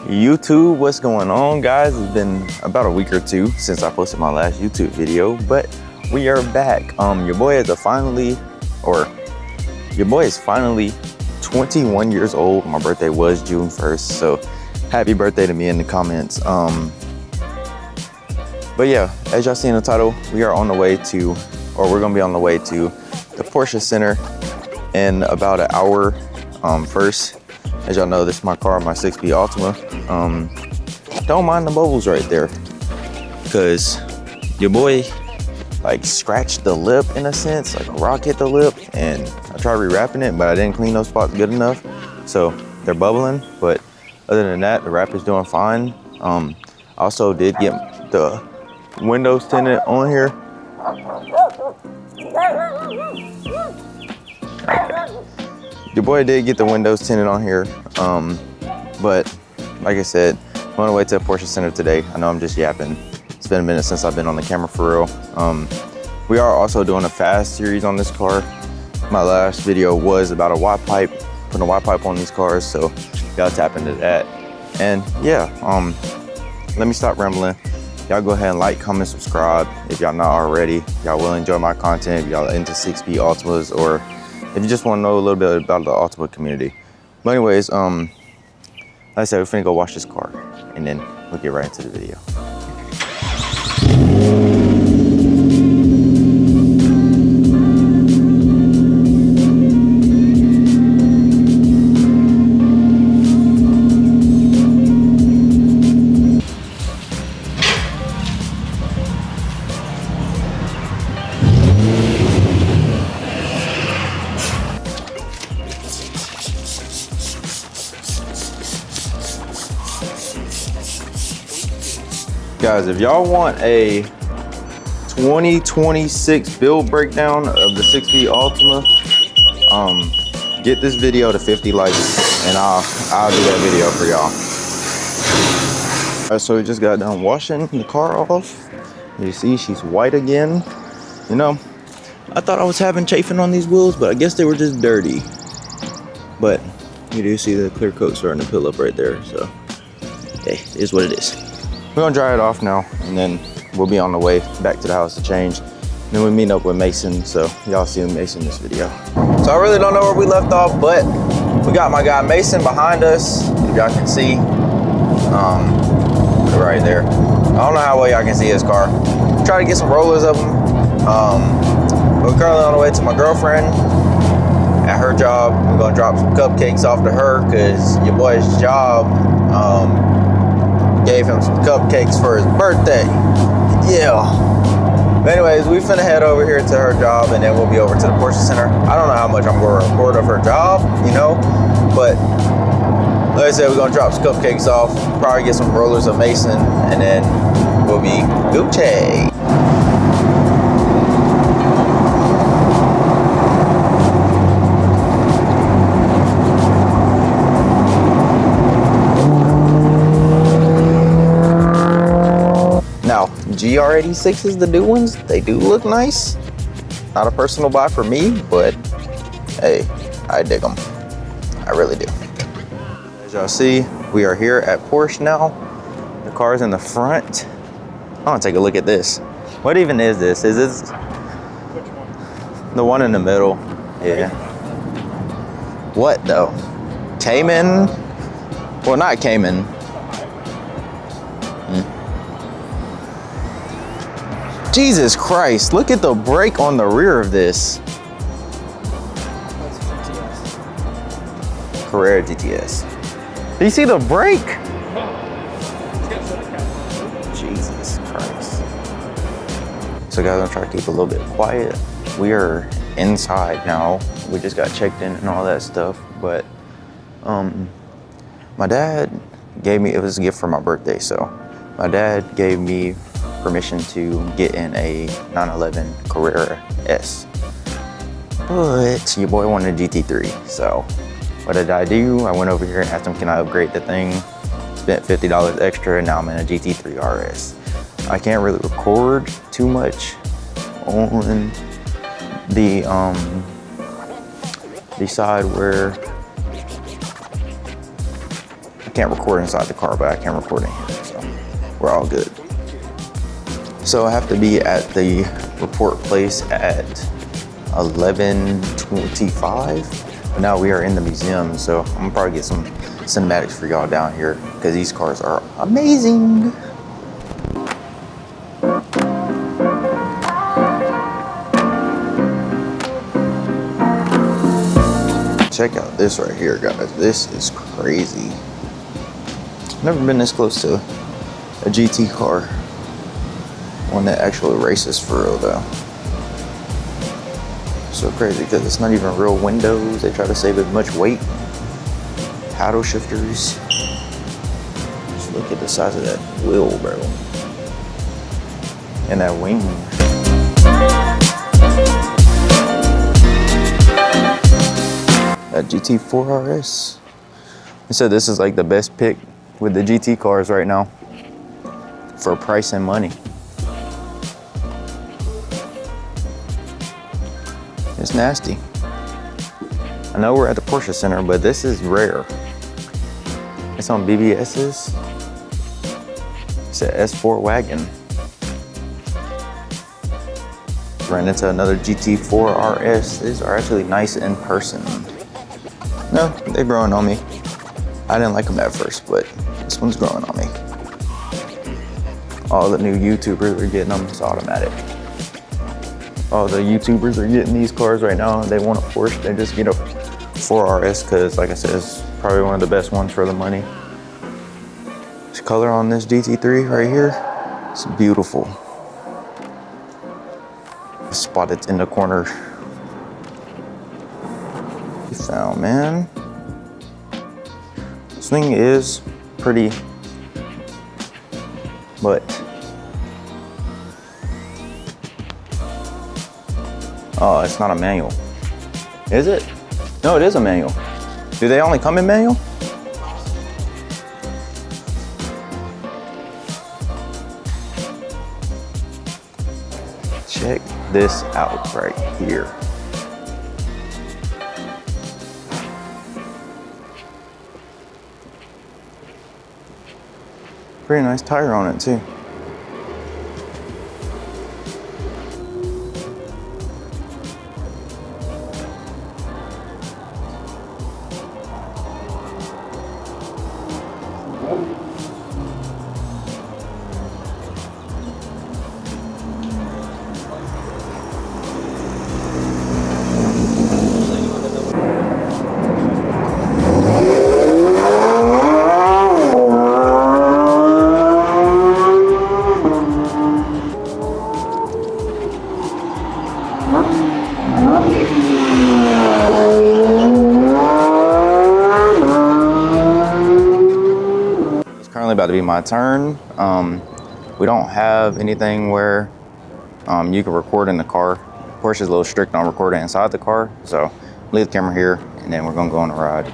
YouTube, what's going on, guys? It's been about a week or two since I posted my last YouTube video, but we are back. Your boy is finally 21 years old. My birthday was June 1st, so happy birthday to me in the comments. But yeah, as y'all see in the title, we are on the way to, or we're gonna be on the way to the Porsche Center in about an hour. First, as y'all know, this is my car, my 6SPEED Altima. Don't mind the bubbles right there, because your boy like scratched the lip in a sense, like a rock hit the lip, and I tried rewrapping it, but I didn't clean those spots good enough, so they're bubbling. But other than that, the wrap is doing fine. I also did get the windows tinted on here. Your boy did get the windows tinted on here, but like I said, I'm on the way to the Porsche Center today. I know I'm just yapping. It's been a minute since I've been on the camera for real. We are also doing a fast series on this car. My last video was about a watt pipe, putting a watt pipe on these cars, so y'all tap into that. And yeah, let me stop rambling. Y'all go ahead and like, comment, subscribe if y'all not already. Y'all will enjoy my content if y'all into 6SPEED Altimas, or if you just want to know a little bit about the Altima community. But anyways, like I said, we're finna go wash this car, and then we'll get right into the video. Guys, if y'all want a 2026 build breakdown of the 6SPEED Altima, get this video to 50 likes and I'll do that video for y'all. Alright, so we just got done washing the car off. You see she's white again. You know, I thought I was having chafing on these wheels, but I guess they were just dirty. But you do see the clear coat starting to peel up right there, so hey, it is what it is. We're gonna dry it off now, and then we'll be on the way back to the house to change. And then we meet up with Mason, so y'all see Mason in this video. So I really don't know where we left off, but we got my guy Mason behind us. If y'all can see, right there. I don't know how well y'all can see his car. Try to get some rollers of them. We're currently on the way to my girlfriend at her job. We're gonna drop some cupcakes off to her, cause your boy's job, gave him some cupcakes for his birthday. Yeah. But anyways, we finna head over here to her job, and then we'll be over to the Porsche Center. I don't know how much I'm gonna record of her job, you know, but like I said, we're gonna drop some cupcakes off, probably get some rollers of Mason, and then we'll be Gucci. Now, GR86s, the new ones, they do look nice. Not a personal buy for me, but hey, I dig them. I really do. As y'all see, we are here at Porsche now. The car's in the front. I want to take a look at this. What even is this? Is this? Which one? The one in the middle. Yeah. What though? Cayman? Well, not Cayman. Jesus Christ, look at the brake on the rear of this. Carrera GTS. Do you see the brake? Jesus Christ. So guys, I'm trying to keep it a little bit quiet. We are inside now. We just got checked in and all that stuff, but my dad gave me, it was a gift for my birthday, so my dad gave me permission to get in a 911 Carrera S, but your boy wanted a GT3. So what did I do? I went over here and asked him, can I upgrade the thing? Spent $50 extra, and now I'm in a GT3 RS. I can't really record too much on the side where can't record inside the car, but I can record in here, so we're all good. So I have to be at the report place at 11:25. But now we are in the museum, so I'm gonna probably get some cinematics for y'all down here because these cars are amazing. Check out this right here, guys. This is crazy. Never been this close to a GT car. One that actually races for real though. So crazy because it's not even real windows. They try to save as much weight. Paddle shifters. Just look at the size of that wheel, bro. And that wing. That GT4 RS. They said this is like the best pick with the GT cars right now for price and money. It's nasty. I know we're at the Porsche Center, but this is rare. It's on BBS's. It's an S4 wagon. Ran into another GT4 RS. These are actually nice in person. No, they're growing on me. I didn't like them at first, but this one's growing on me. All the new YouTubers are getting them. It's automatic. All the YouTubers are getting these cars right now. They want a Porsche. They just get a 4RS because, like I said, it's probably one of the best ones for the money. This color on this GT3 right here, it's beautiful. Spot it in the corner. You found, man. This thing is pretty, but oh, it's not a manual. Is it? No, it is a manual. Do they only come in manual? Check this out right here. Pretty nice tire on it too. It's currently about to be my turn. We don't have anything where you can record in the car. Porsche is a little strict on recording inside the car, so leave the camera here and then we're gonna go on a ride.